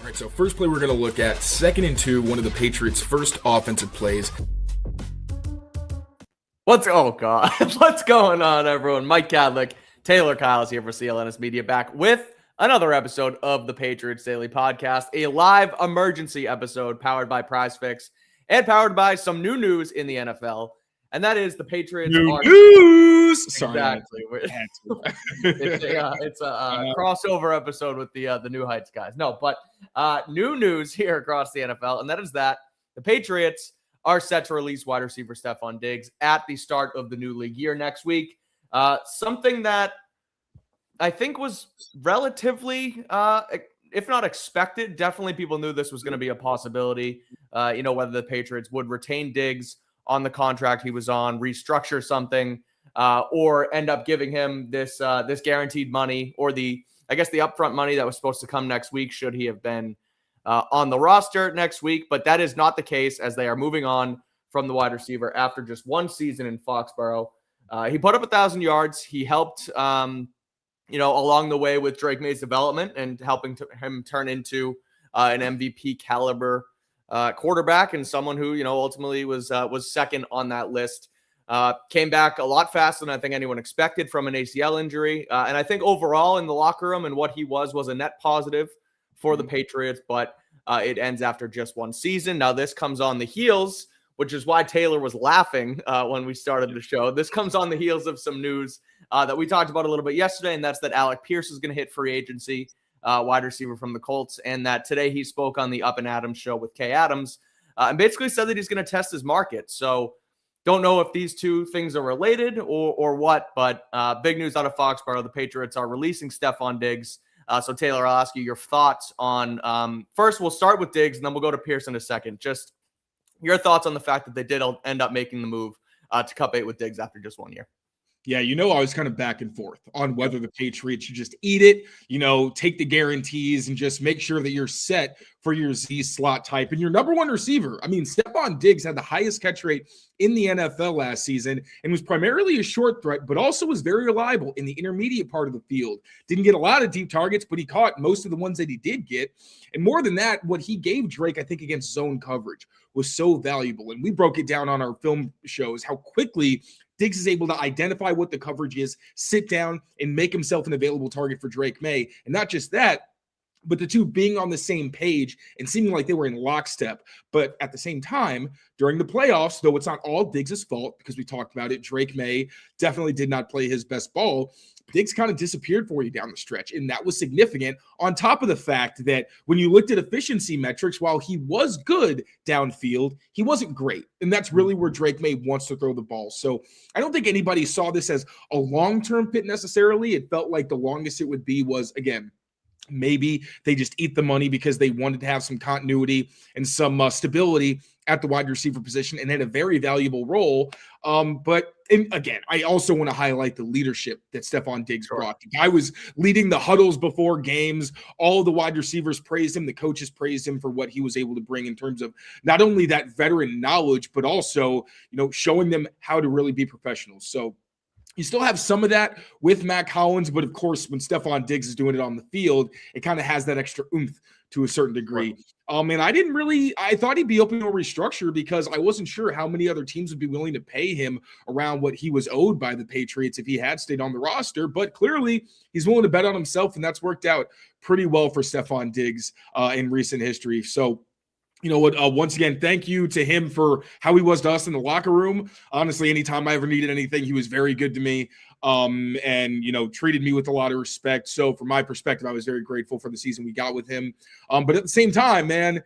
All right, so first play we're going to look at, 2nd and 2, one of the Patriots' first offensive plays. What's going on, everyone? Mike Kadlick, Taylor Kyles here for CLNS Media, back with another episode of the Patriots Daily Podcast, a live emergency episode powered by PrizePicks and powered by some new news in the NFL, and that is the Patriots News. Exactly. It's a crossover episode with the New Heights guys. No, but new news here across the NFL, and that is that the Patriots are set to release wide receiver Stefon Diggs at the start of the new league year next week. Something that I think was relatively, if not expected, definitely people knew this was going to be a possibility. Whether the Patriots would retain Diggs on the contract he was on, restructure something, or end up giving him this guaranteed money, or the upfront money that was supposed to come next week should he have been on the roster next week. But that is not the case, as they are moving on from the wide receiver after just one season in Foxborough. He put up 1,000 yards. He helped, along the way with Drake May's development and helping him turn into an MVP caliber quarterback, and someone who, ultimately was second on that list. Came back a lot faster than I think anyone expected from an ACL injury. And I think overall in the locker room and what he was a net positive for the Patriots, but it ends after just one season. Now this comes on the heels, which is why Taylor was laughing when we started the show. This comes on the heels of some news that we talked about a little bit yesterday, and that's that Alec Pierce is going to hit free agency, wide receiver from the Colts, and that today he spoke on the Up and Adams show with Kay Adams and basically said that he's going to test his market. So don't know if these two things are related or what, but big news out of Foxborough. The Patriots are releasing Stefon Diggs. So Taylor, I'll ask you your thoughts on, first we'll start with Diggs and then we'll go to Pierce in a second. Just your thoughts on the fact that they did end up making the move to cut bait with Diggs after just 1 year. Yeah, I was kind of back and forth on whether the Patriots should just eat it, take the guarantees and just make sure that you're set for your Z slot type and your number one receiver. I mean, Stefon Diggs had the highest catch rate in the NFL last season and was primarily a short threat, but also was very reliable in the intermediate part of the field. Didn't get a lot of deep targets, but he caught most of the ones that he did get. And more than that, what he gave Drake, I think, against zone coverage was so valuable. And we broke it down on our film shows, how quickly Diggs is able to identify what the coverage is, sit down, and make himself an available target for Drake May. And not just that, but the two being on the same page and seeming like they were in lockstep. But at the same time, during the playoffs, though it's not all Diggs' fault, because we talked about it, Drake May definitely did not play his best ball. Diggs kind of disappeared for you down the stretch, and that was significant, on top of the fact that when you looked at efficiency metrics, while he was good downfield, he wasn't great, and that's really where Drake May wants to throw the ball. So I don't think anybody saw this as a long-term fit necessarily. It felt like the longest it would be was, again, maybe they just eat the money because they wanted to have some continuity and some stability at the wide receiver position and had a very valuable role. But again, I also want to highlight the leadership that Stefon Diggs brought. The guy was leading the huddles before games. All the wide receivers praised him. The coaches praised him for what he was able to bring in terms of not only that veteran knowledge, but also, showing them how to really be professionals. So you still have some of that with Mac Hollins, but of course, when Stefon Diggs is doing it on the field, it kind of has that extra oomph to a certain degree. And I thought he'd be open to a restructure because I wasn't sure how many other teams would be willing to pay him around what he was owed by the Patriots if he had stayed on the roster. But clearly, he's willing to bet on himself, and that's worked out pretty well for Stefon Diggs in recent history. So, once again, thank you to him for how he was to us in the locker room. Honestly, anytime I ever needed anything, he was very good to me and treated me with a lot of respect. So from my perspective, I was very grateful for the season we got with him. But at the same time, man,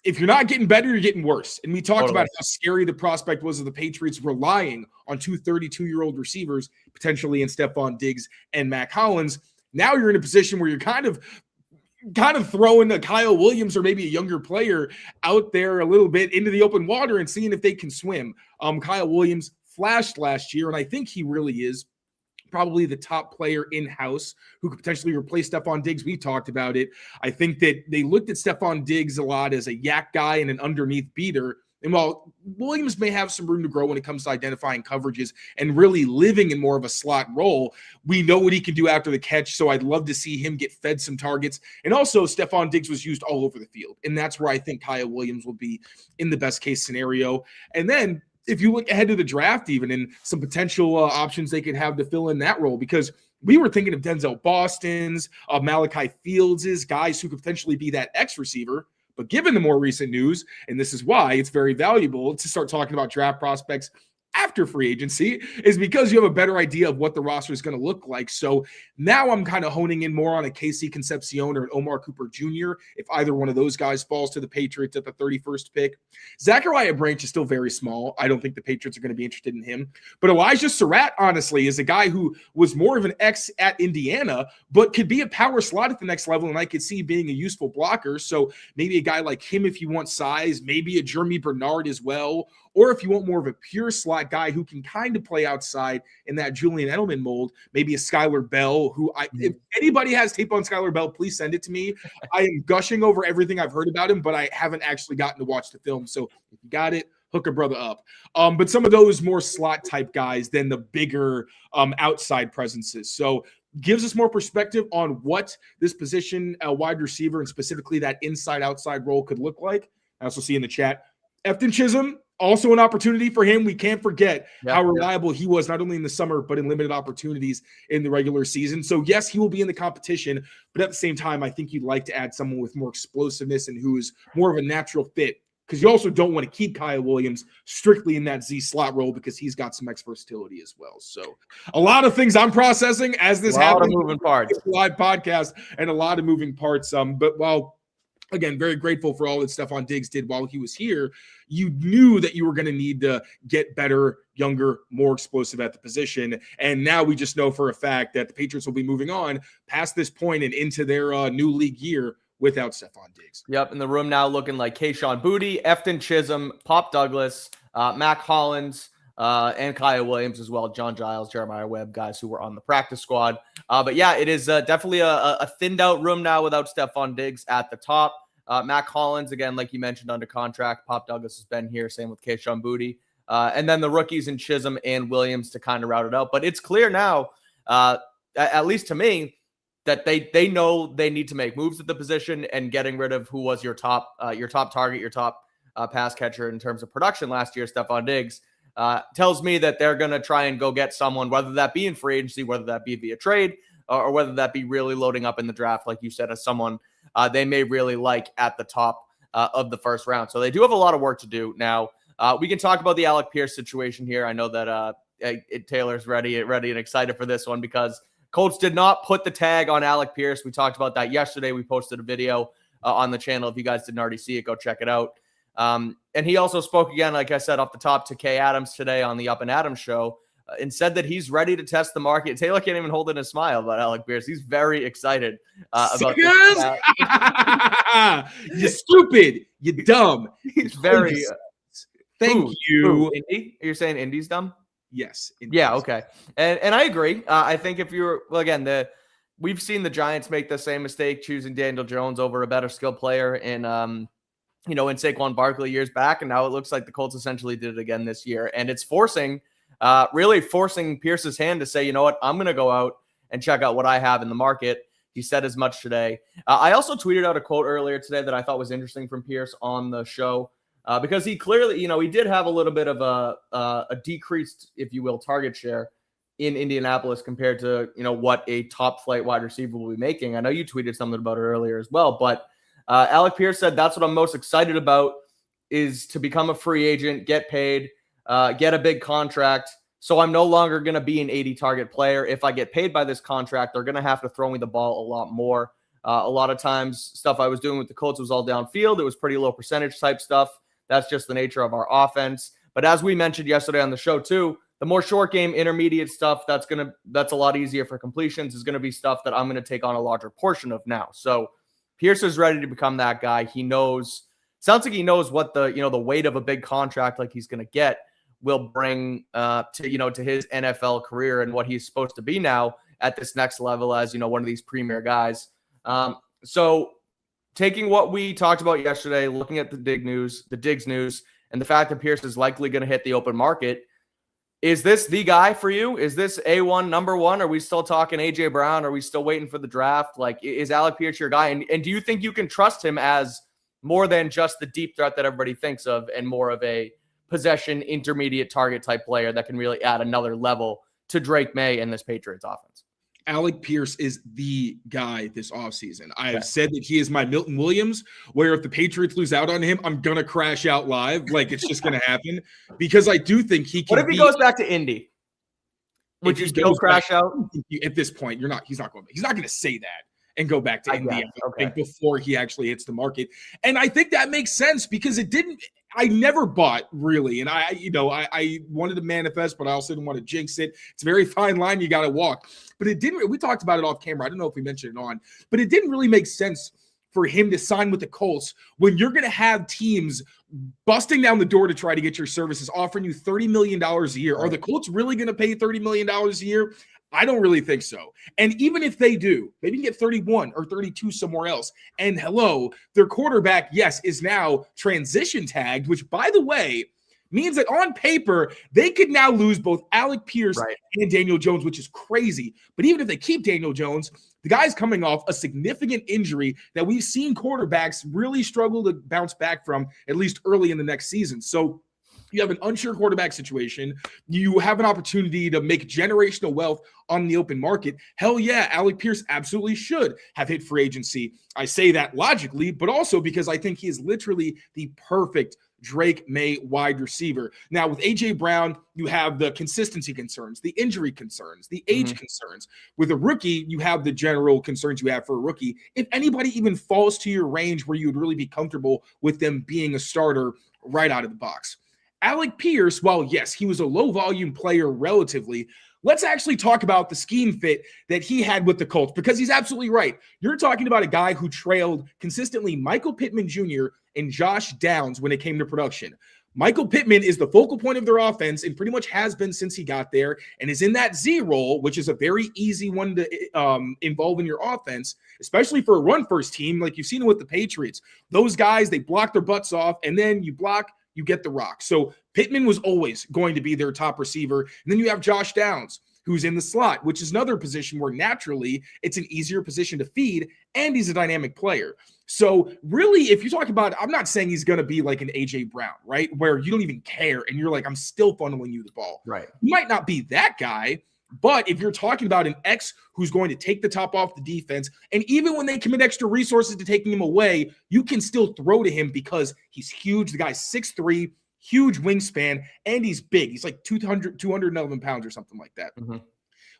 if you're not getting better, you're getting worse. And we talked about how scary the prospect was of the Patriots relying on two 32-year-old receivers, potentially in Stefon Diggs and Mac Hollins. Now you're in a position where you're kind of throwing a Kyle Williams or maybe a younger player out there a little bit into the open water and seeing if they can swim. Kyle Williams flashed last year, and I think he really is probably the top player in-house who could potentially replace Stefon Diggs. We talked about it. I think that they looked at Stefon Diggs a lot as a yak guy and an underneath beater. And while Williams may have some room to grow when it comes to identifying coverages and really living in more of a slot role, we know what he can do after the catch. So I'd love to see him get fed some targets. And also, Stefon Diggs was used all over the field. And that's where I think Kyle Williams will be in the best case scenario. And then if you look ahead to the draft, even and some potential options they could have to fill in that role, because we were thinking of Denzel Boston's, Malachi Fields's, guys who could potentially be that X receiver. But given the more recent news, and this is why it's very valuable to start talking about draft prospects after free agency, is because you have a better idea of what the roster is going to look like. So now I'm kind of honing in more on a Casey Concepcion or an Omar Cooper Jr. if either one of those guys falls to the Patriots at the 31st pick. Zachariah Branch is still very small. I don't think the Patriots are going to be interested in him. But Elijah Surratt, honestly, is a guy who was more of an X at Indiana, but could be a power slot at the next level, and I could see being a useful blocker. So maybe a guy like him if you want size, maybe a Jeremy Bernard as well, or if you want more of a pure slot guy who can kind of play outside in that Julian Edelman mold, maybe a Skylar Bell, who if anybody has tape on Skylar Bell, please send it to me. I am gushing over everything I've heard about him, but I haven't actually gotten to watch the film. So if you got it, hook a brother up. But some of those more slot type guys than the bigger outside presences. So gives us more perspective on what this position, wide receiver, and specifically that inside-outside role could look like. I also see in the chat, Efton Chisholm, also an opportunity for him. We can't forget how reliable he was, not only in the summer, but in limited opportunities in the regular season. So, yes, he will be in the competition, but at the same time, I think you'd like to add someone with more explosiveness and who is more of a natural fit, because you also don't want to keep Kyle Williams strictly in that Z slot role because he's got some X versatility as well. So a lot of things I'm processing as this happens. A lot of moving parts. Live podcast and a lot of moving parts. But while again, very grateful for all that Stefon Diggs did while he was here, you knew that you were going to need to get better, younger, more explosive at the position. And now we just know for a fact that the Patriots will be moving on past this point and into their new league year without Stefon Diggs. Yep, in the room now looking like Kayshon Boutte, Efton Chisholm, Pop Douglas, Mac Hollins, and Kyle Williams as well, John Giles, Jeremiah Webb, guys who were on the practice squad. But yeah, it is definitely a thinned out room now without Stefon Diggs at the top. Mac Hollins, again, like you mentioned, under contract. Pop Douglas has been here, same with Kayshon Boutte. And then the rookies in Chisholm and Williams to kind of route it out. But it's clear now, at least to me, that they know they need to make moves at the position, and getting rid of who was your top target, your top pass catcher in terms of production last year, Stefon Diggs, tells me that they're going to try and go get someone, whether that be in free agency, whether that be via trade, or whether that be really loading up in the draft, like you said, as someone they may really like at the top of the first round. So they do have a lot of work to do. Now, we can talk about the Alec Pierce situation here. I know that Taylor's ready and excited for this one, because Colts did not put the tag on Alec Pierce. We talked about that yesterday. We posted a video on the channel. If you guys didn't already see it, go check it out. And he also spoke again, like I said, off the top to Kay Adams today on the Up and Adams show, and said that he's ready to test the market. Taylor can't even hold in a smile about Alec Pierce. He's very excited about this. You stupid. You dumb. He's very... Thank you. Indy? You're saying Indy's dumb? Yes. Yeah, okay. And I agree. I think if you're, well, again, we've seen the Giants make the same mistake choosing Daniel Jones over a better skill player in Saquon Barkley years back, and now it looks like the Colts essentially did it again this year. And it's really forcing Pierce's hand to say, you know what, I'm going to go out and check out what I have in the market. He said as much today. I also tweeted out a quote earlier today that I thought was interesting from Pierce on the show. Because he clearly, he did have a little bit of a decreased, if you will, target share in Indianapolis compared to, what a top flight wide receiver will be making. I know you tweeted something about it earlier as well, but Alec Pierce said that's what I'm most excited about, is to become a free agent, get paid, get a big contract. So I'm no longer going to be an 80 target player. If I get paid by this contract, they're going to have to throw me the ball a lot more. A lot of times stuff I was doing with the Colts was all downfield. It was pretty low percentage type stuff. That's just the nature of our offense. But as we mentioned yesterday on the show too, the more short game, intermediate stuff, that's a lot easier for completions, is going to be stuff that I'm going to take on a larger portion of now. So Pierce is ready to become that guy. He knows, sounds like he knows what the weight of a big contract like he's going to get will bring to his NFL career and what he's supposed to be now at this next level as, one of these premier guys. So taking what we talked about yesterday, looking at the Diggs news, and the fact that Pierce is likely going to hit the open market, is this the guy for you? Is this A1 number one? Are we still talking AJ Brown? Are we still waiting for the draft? Like, is Alec Pierce your guy? And do you think you can trust him as more than just the deep threat that everybody thinks of and more of a possession intermediate target type player that can really add another level to Drake May and this Patriots offense? Alec Pierce is the guy this offseason. I have said that he is my Milton Williams, where if the Patriots lose out on him, I'm going to crash out live. Like, it's just going to happen because I do think he can. What if he goes back to Indy? Would you still crash out? At this point, he's not going to say that and go back to Indy before he actually hits the market. And I think that makes sense because I never bought really. And I wanted to manifest, but I also didn't want to jinx it. It's a very fine line you got to walk. But we talked about it off camera. I don't know if we mentioned it on, but it didn't really make sense for him to sign with the Colts when you're going to have teams busting down the door to try to get your services, offering you $30 million a year. Right. Are the Colts really going to pay $30 million a year? I don't really think so. And even if they do, maybe you can get 31 or 32 somewhere else. And their quarterback, yes, is now transition tagged, which, by the way, means that on paper, they could now lose both Alec Pierce and Daniel Jones, which is crazy. But even if they keep Daniel Jones, the guy's coming off a significant injury that we've seen quarterbacks really struggle to bounce back from, at least early in the next season. So you have an unsure quarterback situation. You have an opportunity to make generational wealth on the open market. Hell yeah, Alec Pierce absolutely should have hit free agency. I say that logically, but also because I think he is literally the perfect Drake May wide receiver. Now, with AJ Brown, you have the consistency concerns, the injury concerns, the age concerns. With a rookie, you have the general concerns you have for a rookie. If anybody even falls to your range where you would really be comfortable with them being a starter right out of the box. Alec Pierce, while yes, he was a low-volume player relatively, let's actually talk about the scheme fit that he had with the Colts, because he's absolutely right. You're talking about a guy who trailed consistently Michael Pittman Jr. and Josh Downs when it came to production. Michael Pittman is the focal point of their offense and pretty much has been since he got there, and is in that Z role, which is a very easy one to involve in your offense, especially for a run-first team like you've seen it with the Patriots. Those guys, they block their butts off, and then you block, you get the rock. So Pittman was always going to be their top receiver. And then you have Josh Downs, who's in the slot, which is another position where naturally it's an easier position to feed, and he's a dynamic player. So really, if you talk about, I'm not saying he's going to be like an AJ Brown, right? Where you don't even care and you're like, I'm still funneling you the ball. Right. He might not be that guy, but if you're talking about an X who's going to take the top off the defense, and even when they commit extra resources to taking him away, you can still throw to him because he's huge. The guy's 6'3", huge wingspan, and he's big. He's like 211 pounds or something like that. Mm-hmm.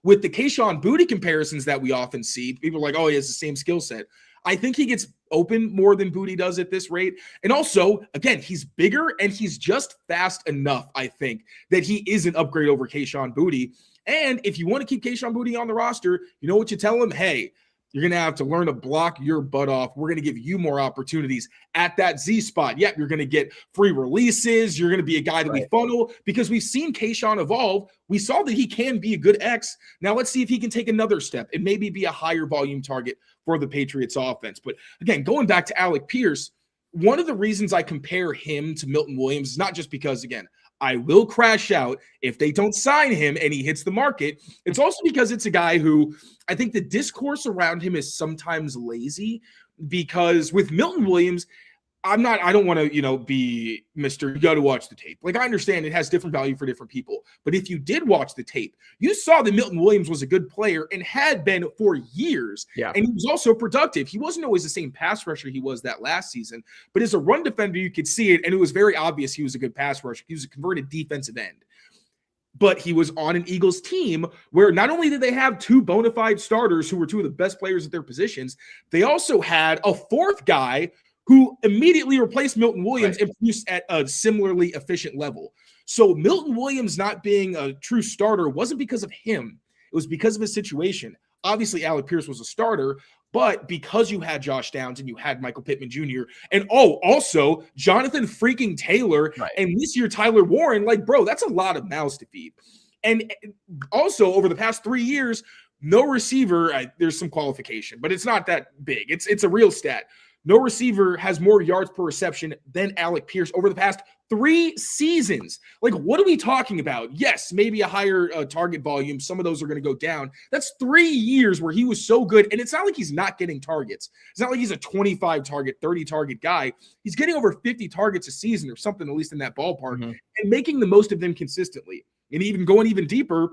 With the Kayshon Boutte comparisons that we often see, people are like, oh, he has the same skill set. I think he gets open more than Boutte does at this rate. And also, again, he's bigger and he's just fast enough, I think, that he is an upgrade over Kayshon Boutte. And if you want to keep Kayshon Boutte on the roster, you know what you tell him? Hey, you're going to have to learn to block your butt off. We're going to give you more opportunities at that Z spot. Yep, you're going to get free releases. You're going to be a guy that we funnel, because we've seen Kayshon evolve. We saw that he can be a good X. Now let's see if he can take another step and maybe be a higher volume target for the Patriots offense. But again, going back to Alec Pierce, one of the reasons I compare him to Milton Williams is not just because, again, I will crash out if they don't sign him and he hits the market. It's also because it's a guy who I think the discourse around him is sometimes lazy, because with Milton Williams, I don't want to, be Mr. You got to watch the tape. Like, I understand it has different value for different people. But if you did watch the tape, you saw that Milton Williams was a good player and had been for years. Yeah. And he was also productive. He wasn't always the same pass rusher he was that last season. But as a run defender, you could see it. And it was very obvious he was a good pass rusher. He was a converted defensive end. But he was on an Eagles team where not only did they have two bona fide starters who were two of the best players at their positions, they also had a fourth guy who immediately replaced Milton Williams and produced at a similarly efficient level. So Milton Williams not being a true starter wasn't because of him. It was because of his situation. Obviously, Alec Pierce was a starter, but because you had Josh Downs and you had Michael Pittman Jr. and also Jonathan freaking Taylor and this year Tyler Warren, like, bro, that's a lot of mouths to feed. And also over the past 3 years, no receiver, there's some qualification, but it's not that big. It's a real stat. No receiver has more yards per reception than Alec Pierce over the past 3 seasons. Like, what are we talking about? Yes, maybe a higher target volume. Some of those are going to go down. That's 3 years where he was so good. And it's not like he's not getting targets. It's not like he's a 25 target, 30 target guy. He's getting over 50 targets a season or something, at least in that ballpark, and making the most of them consistently. And even going even deeper,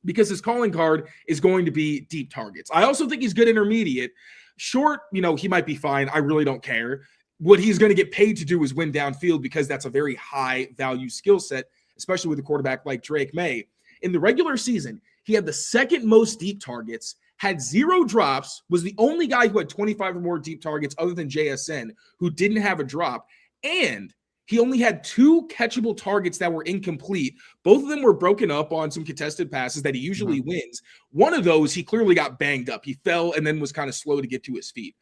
because his calling card is going to be deep targets. I also think he's good intermediate. Short, he might be fine. I really don't care. What he's going to get paid to do is win downfield, because that's a very high value skill set, especially with a quarterback like Drake May. In the regular season, he had the second most deep targets, had 0 drops, was the only guy who had 25 or more deep targets other than JSN who didn't have a drop. And he only had 2 catchable targets that were incomplete. Both of them were broken up on some contested passes that he usually wins. One of those, he clearly got banged up. He fell and then was kind of slow to get to his feet.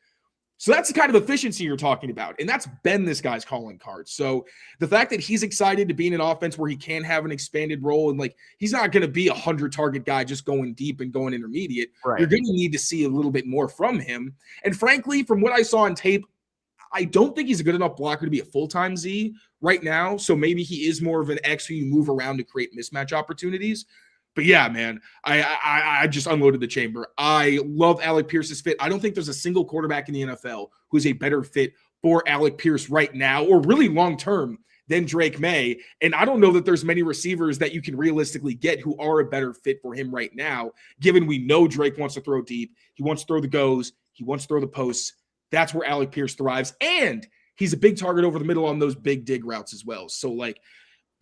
So that's the kind of efficiency you're talking about. And that's been this guy's calling card. So the fact that he's excited to be in an offense where he can have an expanded role, and he's not going to be a 100 target guy just going deep and going intermediate. Right. You're going to need to see a little bit more from him. And frankly, from what I saw on tape, I don't think he's a good enough blocker to be a full-time Z right now. So maybe he is more of an X who you move around to create mismatch opportunities. But yeah, man, I just unloaded the chamber. I love Alec Pierce's fit. I don't think there's a single quarterback in the NFL who's a better fit for Alec Pierce right now, or really long-term, than Drake May. And I don't know that there's many receivers that you can realistically get who are a better fit for him right now, given we know Drake wants to throw deep. He wants to throw the goes. He wants to throw the posts. That's where Alec Pierce thrives. And he's a big target over the middle on those big dig routes as well. So,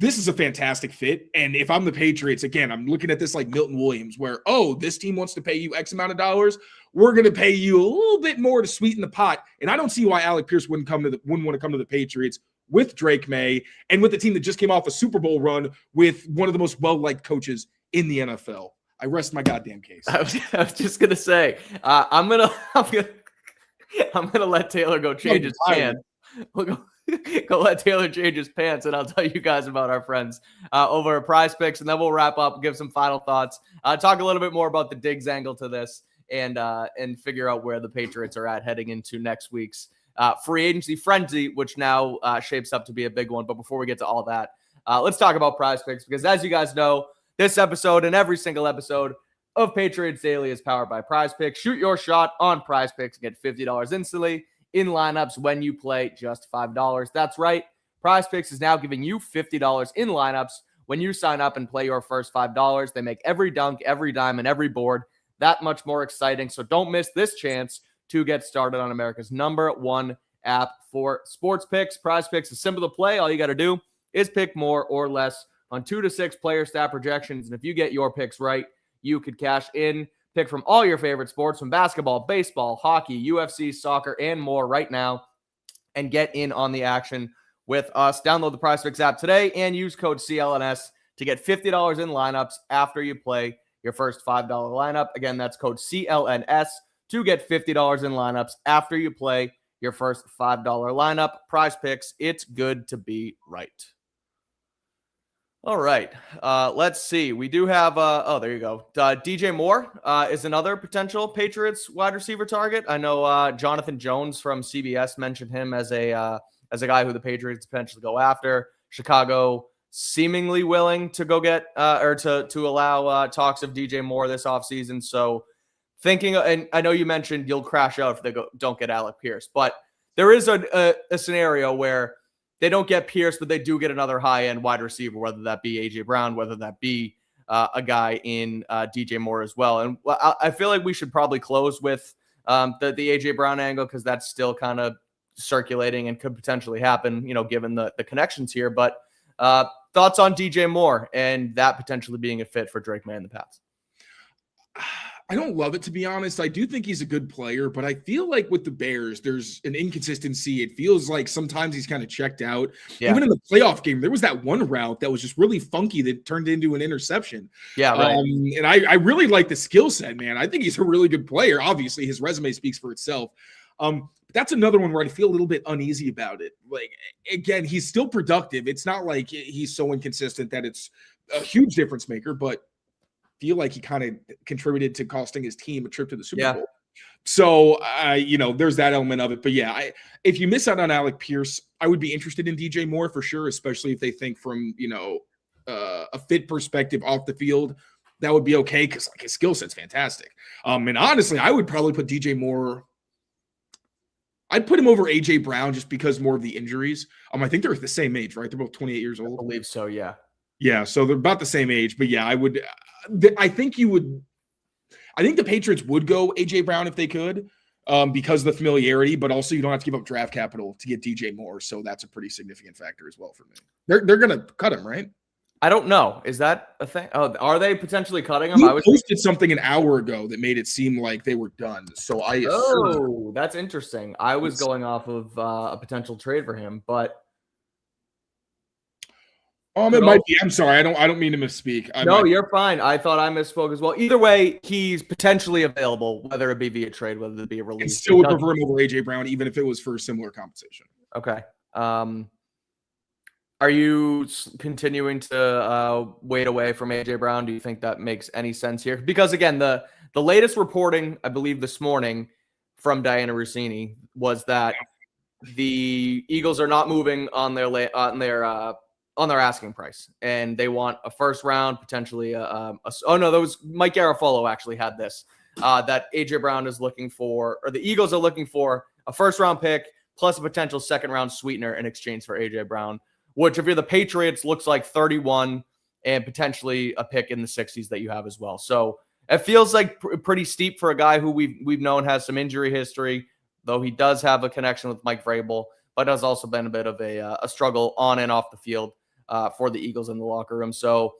this is a fantastic fit. And if I'm the Patriots, again, I'm looking at this like Milton Williams, where, this team wants to pay you X amount of dollars. We're going to pay you a little bit more to sweeten the pot. And I don't see why Alec Pierce wouldn't want to come to the Patriots with Drake May and with the team that just came off a Super Bowl run with one of the most well-liked coaches in the NFL. I rest my goddamn case. I was just going to say, I'm going to let Taylor go change his pants. Go let Taylor change his pants, and I'll tell you guys about our friends over at Prize Picks, and then we'll wrap up, give some final thoughts, talk a little bit more about the Diggs angle to this, and figure out where the Patriots are at heading into next week's free agency frenzy, which now shapes up to be a big one. But before we get to all that, let's talk about Prize Picks, because as you guys know, this episode and every single episode of Patriots Daily is powered by Prize Picks. Shoot your shot on Prize Picks and get $50 instantly in lineups when you play just $5. That's right. Prize Picks is now giving you $50 in lineups when you sign up and play your first $5. They make every dunk, every dime, and every board that much more exciting. So don't miss this chance to get started on America's #1 app for sports picks. Prize Picks is simple to play. All you got to do is pick more or less on 2 to 6 player stat projections. And if you get your picks right, you could cash in. Pick from all your favorite sports, from basketball, baseball, hockey, UFC, soccer, and more right now, and get in on the action with us. Download the Prize Picks app today and use code CLNS to get $50 in lineups after you play your first $5 lineup. Again, that's code CLNS to get $50 in lineups after you play your first $5 lineup. Prize Picks, it's good to be right. All right. Let's see. We do have, there you go. DJ Moore is another potential Patriots wide receiver target. I know Jonathan Jones from CBS mentioned him as a guy who the Patriots potentially go after. Chicago seemingly willing to go get or to allow talks of DJ Moore this offseason. So thinking, and I know you mentioned you'll crash out if they don't get Alec Pierce, but there is a scenario where they don't get Pierce, but they do get another high-end wide receiver, whether that be A.J. Brown, whether that be a guy in DJ Moore as well. And I feel like we should probably close with the A.J. Brown angle, because that's still kind of circulating and could potentially happen, given the connections here. But thoughts on DJ Moore and that potentially being a fit for Drake May in the past? I don't love it, to be honest. I do think he's a good player, but I feel like with the Bears, there's an inconsistency. It feels like sometimes he's kind of checked out. Yeah. Even in the playoff game, there was that one route that was just really funky that turned into an interception. Yeah, right. And I really like the skill set, man. I think he's a really good player. Obviously, his resume speaks for itself. That's another one where I feel a little bit uneasy about it. Like, again, he's still productive. It's not like he's so inconsistent that it's a huge difference maker, but feel like he kind of contributed to costing his team a trip to the Super Bowl. So, there's that element of it. But yeah, if you miss out on Alec Pierce, I would be interested in DJ Moore for sure, especially if they think from, a fit perspective off the field, that would be okay because his skill set's fantastic. And honestly, I would probably put DJ Moore. I'd put him over AJ Brown just because more of the injuries. I think they're the same age, right? They're both 28 years old. I believe so, yeah. Yeah, so they're about the same age. But yeah, I would. I think you would. I think the Patriots would go AJ Brown if they could, because of the familiarity, but also you don't have to give up draft capital to get DJ Moore, so that's a pretty significant factor as well for me. They're going to cut him, right? I don't know. Is that a thing? Oh, are they potentially cutting him? He posted something an hour ago that made it seem like they were done. So that's interesting. I was going off of a potential trade for him, but it might be. I'm sorry. I don't mean to misspeak. You're fine. I thought I misspoke as well. Either way, he's potentially available, whether it be via trade, whether it be a release. I still would prefer him over AJ Brown, even if it was for similar compensation. Okay. Are you continuing to wait away from AJ Brown? Do you think that makes any sense here? Because again, the latest reporting, I believe this morning from Diana Rossini, was that the Eagles are not moving on their asking price, and they want a first round, potentially that was Mike Garafolo actually had this, that AJ Brown is looking for, or the Eagles are looking for a first round pick plus a potential second round sweetener in exchange for AJ Brown, which if you're the Patriots looks like 31 and potentially a pick in the 60s that you have as well. So it feels like pretty steep for a guy who we've known has some injury history, though he does have a connection with Mike Vrabel, but has also been a bit of a struggle on and off the field for the Eagles in the locker room. So,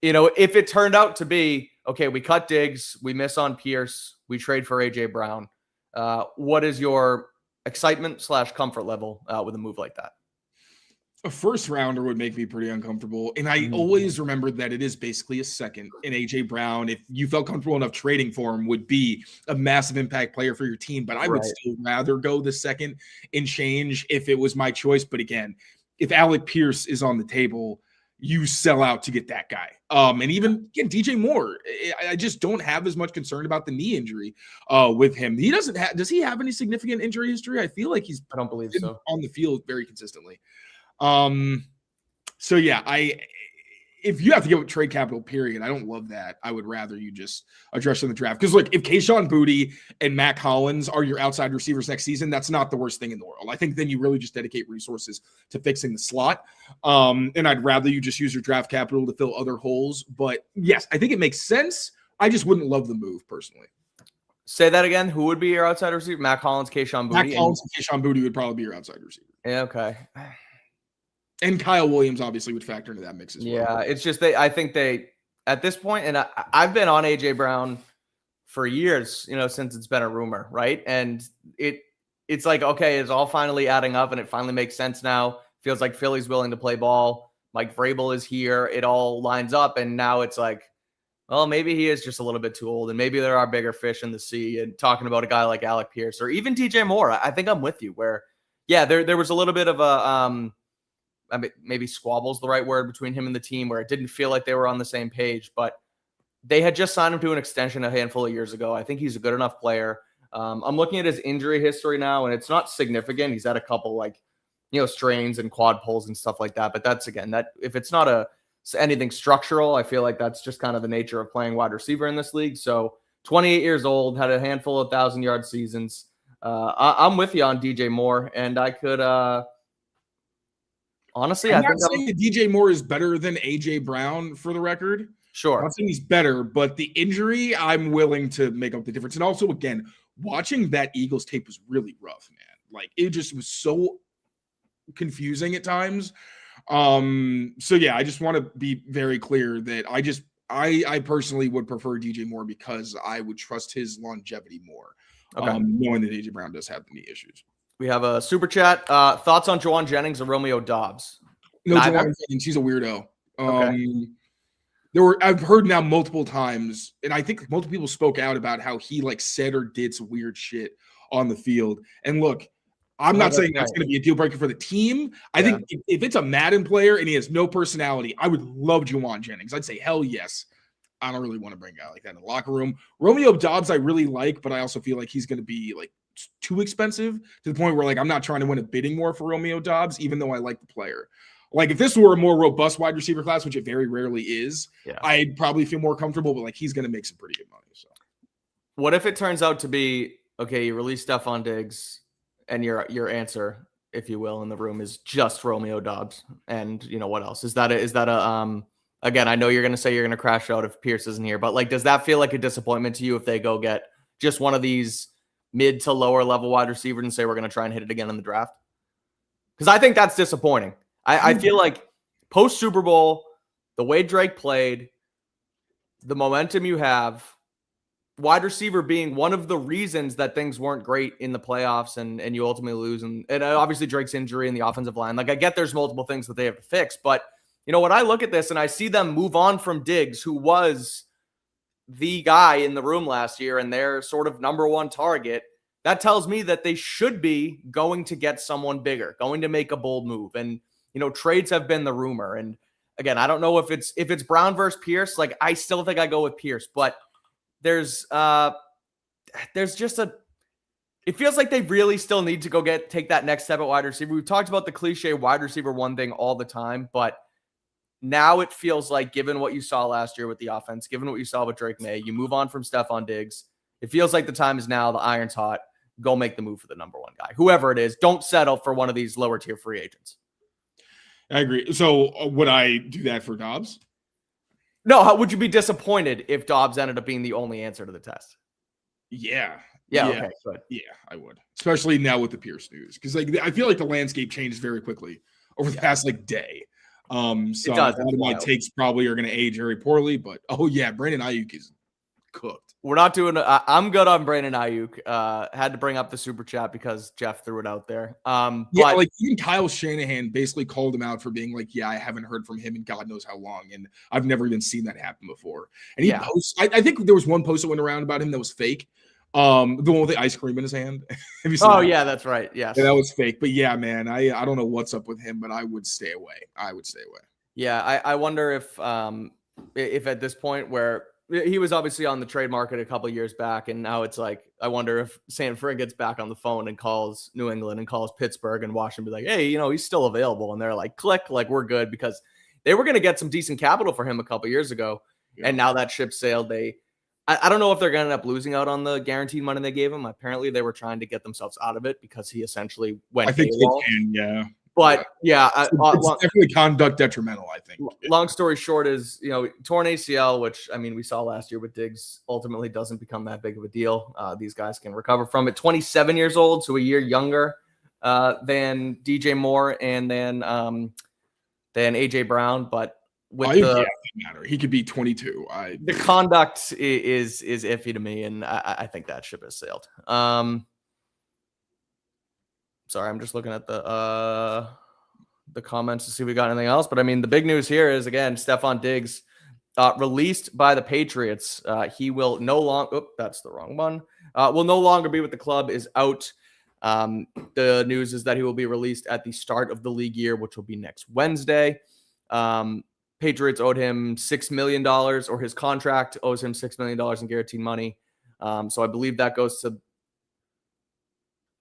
if it turned out to be, okay, we cut Diggs, we miss on Pierce, we trade for AJ Brown, what is your excitement / comfort level with a move like that? A first rounder would make me pretty uncomfortable. And I always remembered that it is basically a second. And AJ Brown, if you felt comfortable enough trading for him, would be a massive impact player for your team. But I would still rather go the second and change if it was my choice. But again, if Alec Pierce is on the table, you sell out to get that guy. And even DJ Moore, I just don't have as much concern about the knee injury with him. He does he have any significant injury history? I feel like I don't believe so. On the field very consistently. So yeah, if you have to give up trade capital, period, I don't love that. I would rather you just address in the draft. Because if Kayshon Boutte and Matt Collins are your outside receivers next season, that's not the worst thing in the world. I think then you really just dedicate resources to fixing the slot. And I'd rather you just use your draft capital to fill other holes. But yes, I think it makes sense. I just wouldn't love the move personally. Say that again. Who would be your outside receiver? Matt Collins, Kayshon Boutte. Matt Collins and Kayshon Boutte would probably be your outside receiver. Yeah, okay. And Kyle Williams obviously would factor into that mix as well. Yeah, it's just I think they at this point, and I've been on AJ Brown for years, since it's been a rumor, right? And it's like, okay, it's all finally adding up, and it finally makes sense now. Feels like Philly's willing to play ball. Mike Vrabel is here. It all lines up, and now it's like, well, maybe he is just a little bit too old, and maybe there are bigger fish in the sea. And talking about a guy like Alec Pierce or even DJ Moore, I think I'm with you. Where, yeah, there was a little bit of a maybe squabble's the right word between him and the team, where it didn't feel like they were on the same page, but they had just signed him to an extension a handful of years ago. I think he's a good enough player. I'm looking at his injury history now, and it's not significant. He's had a couple strains and quad pulls and stuff like that. But that's, again, that if it's not anything structural, I feel like that's just kind of the nature of playing wide receiver in this league. So 28 years old, had a handful of 1,000-yard seasons. I'm with you on DJ Moore, and I could honestly, I'm not saying that DJ Moore is better than AJ Brown, for the record. Sure. I'm not saying he's better, but the injury, I'm willing to make up the difference. And also, again, watching that Eagles tape was really rough, man. It just was so confusing at times. So yeah, I just want to be very clear that I personally would prefer DJ Moore because I would trust his longevity more. Okay. Knowing that AJ Brown does have knee issues. We have a super chat. Thoughts on Juwan Jennings and Romeo Doubs? No, Juwan Jennings, he's a weirdo. I've heard now multiple times, and I think multiple people spoke out about how he said or did some weird shit on the field. And look, I'm not saying that's going to be a deal breaker for the team. I think if it's a Madden player and he has no personality, I would love Juwan Jennings. I'd say hell yes. I don't really want to bring a guy like that in the locker room. Romeo Doubs I really like, but I also feel like he's going to be like too expensive to the point where like I'm not trying to win a bidding war for Romeo Doubs, even though I like the player. Like if this were a more robust wide receiver class, which it very rarely is, I'd probably feel more comfortable, but like he's going to make some pretty good money. So what if it turns out to be, okay, you release Stefon Diggs and your answer, if you will, in the room is just Romeo Doubs, and you know what else? Is that a again, I know you're going to say you're going to crash out if Pierce isn't here, but like, does that feel like a disappointment to you if they go get just one of these mid to lower level wide receivers and say we're going to try and hit it again in the draft? Because I think that's disappointing. I feel like post Super Bowl, the way Drake played, the momentum you have, wide receiver being one of the reasons that things weren't great in the playoffs and you ultimately lose. And obviously Drake's injury in the offensive line. Like I get there's multiple things that they have to fix, but you know, when I look at this and I see them move on from Diggs, who was the guy in the room last year and their sort of number one target, that tells me that they should be going to get someone bigger, going to make a bold move. And, you know, trades have been the rumor. And again, I don't know if it's Brown versus Pierce. Like I still think I go with Pierce, but there's just it feels like they really still need to go take that next step at wide receiver. We've talked about the cliche wide receiver one thing all the time, but now it feels like, given what you saw last year with the offense, given what you saw with Drake May, you move on from Stefon Diggs. It feels like the time is now. The iron's hot. Go make the move for the number one guy, whoever it is. Don't settle for one of these lower tier free agents. I agree. So would I do that for Doubs? No. How would you be disappointed if Doubs ended up being the only answer to the test? Yeah. Okay, good. Yeah, I would. Especially now with the Pierce news. Because like I feel like the landscape changed very quickly over the past like day. So a lot of my takes probably are going to age very poorly, but Brandon Ayuk is cooked. We're not doing. I'm good on Brandon Ayuk. Had to bring up the super chat because Jeff threw it out there. But like even Kyle Shanahan basically called him out for being like, I haven't heard from him in God knows how long, and I've never even seen that happen before. And he posts. I think there was one post that went around about him that was fake. The one with the ice cream in his hand. Have you seen that? Yeah, that's right. Yes. Yeah, that was fake. But yeah, man, I don't know what's up with him, but I would stay away. Yeah, I wonder if at this point where he was obviously on the trade market a couple of years back, and now it's like, I wonder if San Fran gets back on the phone and calls New England and calls Pittsburgh and Washington, be like, hey, you know, he's still available. And they're like, click, like we're good, because they were going to get some decent capital for him a couple of years ago. Yeah. And now that ship sailed. I don't know if they're going to end up losing out on the guaranteed money they gave him. Apparently they were trying to get themselves out of it because he essentially went. I think they can, yeah. But it's definitely conduct detrimental, I think. Long story short is, you know, torn ACL, which I mean, we saw last year with Diggs, ultimately doesn't become that big of a deal. These guys can recover from it. 27 years old, so a year younger than DJ Moore and then AJ Brown, but with matter. He could be 22. The conduct is iffy to me, and I think that ship has sailed. Sorry, I'm just looking at the comments to see if we got anything else. But I mean, the big news here is, again, Stefon Diggs released by the Patriots. He will no longer. Oh, that's the wrong one. Will no longer be with the club. Is out. The news is that he will be released at the start of the league year, which will be next Wednesday. Patriots owed him $6 million, or his contract owes him $6 million in guaranteed money. So I believe that goes to,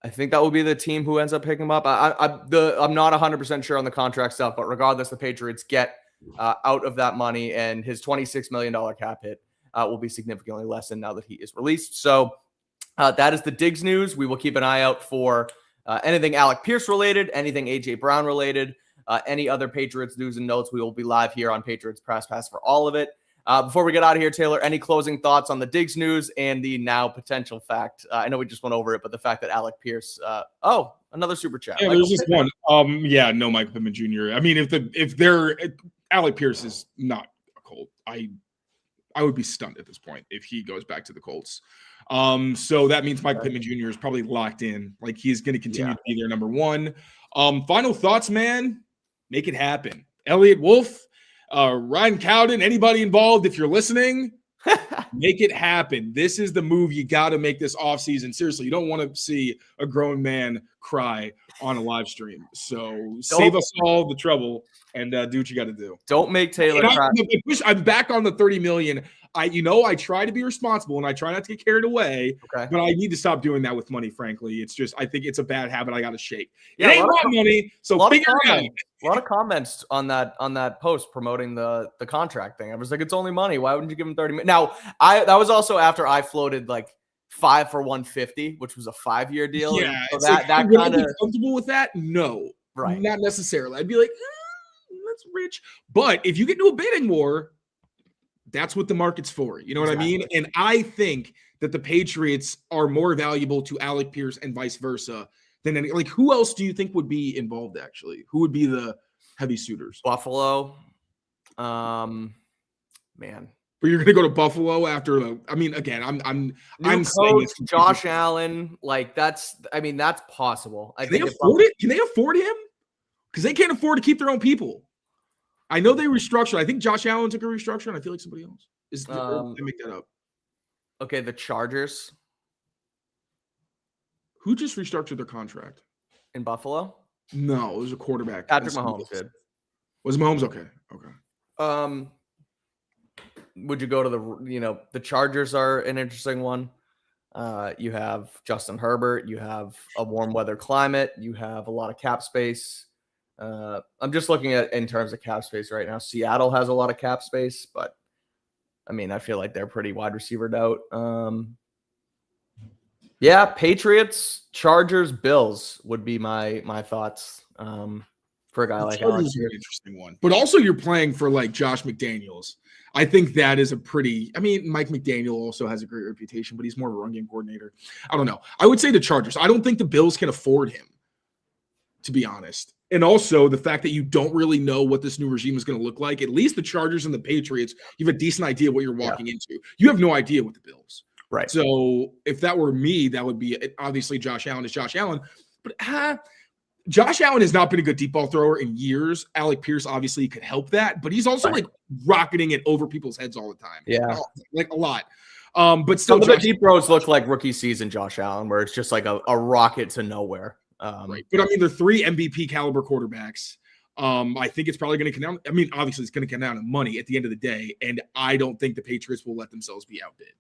I think that will be the team who ends up picking him up. I'm not 100% sure on the contract stuff, but regardless, the Patriots get out of that money, and his $26 million cap hit will be significantly lessened now that he is released. So that is the Diggs news. We will keep an eye out for anything Alec Pierce related, anything AJ Brown related. Any other Patriots news and notes, we will be live here on Patriots Press Pass for all of it. Before we get out of here, Taylor, any closing thoughts on the Diggs news and the now potential fact? I know we just went over it, but the fact that Alec Pierce, another super chat. Yeah, there's just one. No, Mike Pittman Jr. I mean, if Alec Pierce is not a Colt, I would be stunned at this point if he goes back to the Colts. So that means Mike Pittman Jr. is probably locked in. Like, he's going to continue to be their number one. Final thoughts, man. Make it happen. Elliot Wolf, Ryan Cowden, anybody involved, if you're listening, make it happen. This is the move you got to make this offseason. Seriously, you don't want to see a grown man cry on a live stream. So save us all the trouble and do what you got to do. Don't make Taylor cry. I'm back on the 30 million. I try to be responsible and I try not to get carried away, Okay. but I need to stop doing that with money, frankly. It's just, I think it's a bad habit I got to shake. Yeah, it ain't my money, so figure it out. A lot of comments on that post promoting the contract thing. I was like, it's only money. Why wouldn't you give him 30 million? Now, that was also after I floated like 5 for 150, which was a 5-year deal. Yeah, so that kind of comfortable with that. No, right, not necessarily. I'd be like, that's rich. But if you get into a bidding war, that's what the market's for. You know what I mean? And I think that the Patriots are more valuable to Alec Pierce and vice versa than any. Like, who else do you think would be involved? Actually, who would be the heavy suitors? Buffalo, man. But you're gonna go to Buffalo after. I mean, again, I'm coach, Josh Allen. Like that's possible. Can they afford it? Can they afford him? Because they can't afford to keep their own people. I know they restructured. I think Josh Allen took a restructure, and I feel like somebody else is. Did I make that up? Okay, the Chargers. Who just restructured their contract in Buffalo? No, it was a quarterback. Patrick Mahomes did. Was Mahomes okay? Okay. Would you go to the Chargers are an interesting one. You have Justin Herbert. You have a warm weather climate. You have a lot of cap space. I'm just looking at in terms of cap space right now. Seattle has a lot of cap space, but I mean, I feel like they're pretty wide receivered out. Yeah, Patriots, Chargers, Bills would be my thoughts for a guy like Alec Pierce. An interesting one. But also you're playing for like Josh McDaniels. I think that is a pretty, I mean, Mike McDaniel also has a great reputation, but he's more of a run game coordinator. I don't know. I would say the Chargers. I don't think the Bills can afford him, to be honest. And also the fact that you don't really know what this new regime is going to look like. At least the Chargers and the Patriots, you have a decent idea what you're walking into. You have no idea with the Bills. Right. So if that were me, that would be obviously Josh Allen is Josh Allen. But Josh Allen has not been a good deep ball thrower in years. Alec Pierce obviously could help that, but he's also like rocketing it over people's heads all the time. Yeah. Like a lot. But still, some of the deep throws look like rookie season Josh Allen, where it's just like a rocket to nowhere. Right. But I mean, they're 3 MVP caliber quarterbacks. I think it's probably going to come down. I mean, obviously, it's going to come down to money at the end of the day. And I don't think the Patriots will let themselves be outbid.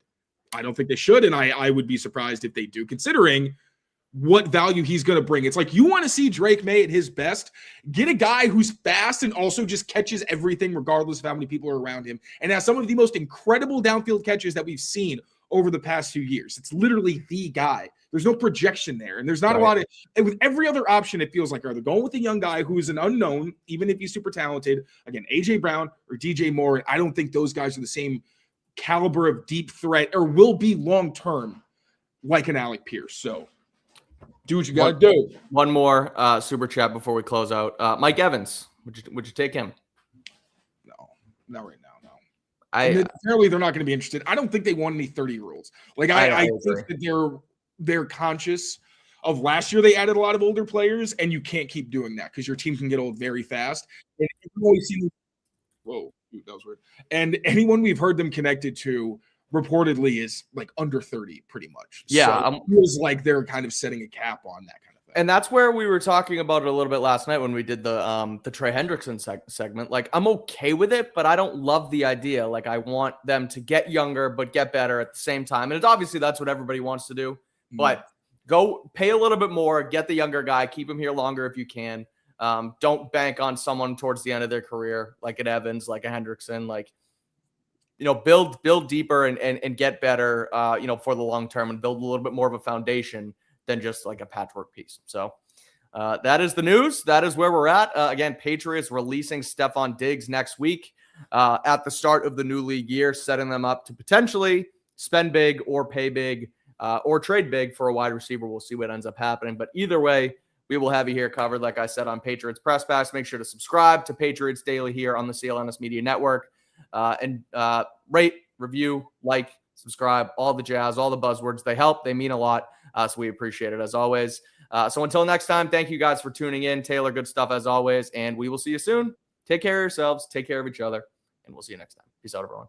I don't think they should. And I would be surprised if they do, considering what value he's going to bring. It's like you want to see Drake May at his best. Get a guy who's fast and also just catches everything, regardless of how many people are around him, and has some of the most incredible downfield catches that we've seen over the past few years. It's literally the guy. There's no projection there. And there's not a lot of, and with every other option, it feels like are they going with a young guy who is an unknown, even if he's super talented, again, AJ Brown or DJ Moore. I don't think those guys are the same caliber of deep threat or will be long-term like an Alec Pierce. So do what you got to do. One more super chat before we close out. Mike Evans, would you take him? No, not right now. No. Apparently they're not going to be interested. I don't think they want any 30-year-olds. Like I think that they're conscious of last year. They added a lot of older players, and you can't keep doing that because your team can get old very fast. And whoa, that was weird. And anyone we've heard them connected to reportedly is like under 30 pretty much. Yeah. So it feels like they're kind of setting a cap on that kind of thing. And that's where we were talking about it a little bit last night when we did the Trey Hendrickson segment. Like, I'm okay with it, but I don't love the idea. Like, I want them to get younger, but get better at the same time. And it's obviously that's what everybody wants to do, but go pay a little bit more, get the younger guy, keep him here longer if you can. Don't bank on someone towards the end of their career, like an Evans, like a Hendrickson, like, build deeper and get better, for the long term, and build a little bit more of a foundation than just like a patchwork piece. So that is the news. That is where we're at. Again, Patriots releasing Stefon Diggs next week at the start of the new league year, setting them up to potentially spend big or pay big or trade big for a wide receiver. We'll see what ends up happening. But either way, we will have you here covered, like I said, on Patriots Press Pass. Make sure to subscribe to Patriots Daily here on the CLNS Media Network. And rate, review, like, subscribe, all the jazz, all the buzzwords. They help. They mean a lot. So we appreciate it as always. So until next time, thank you guys for tuning in. Taylor, good stuff as always. And we will see you soon. Take care of yourselves. Take care of each other. And we'll see you next time. Peace out, everyone.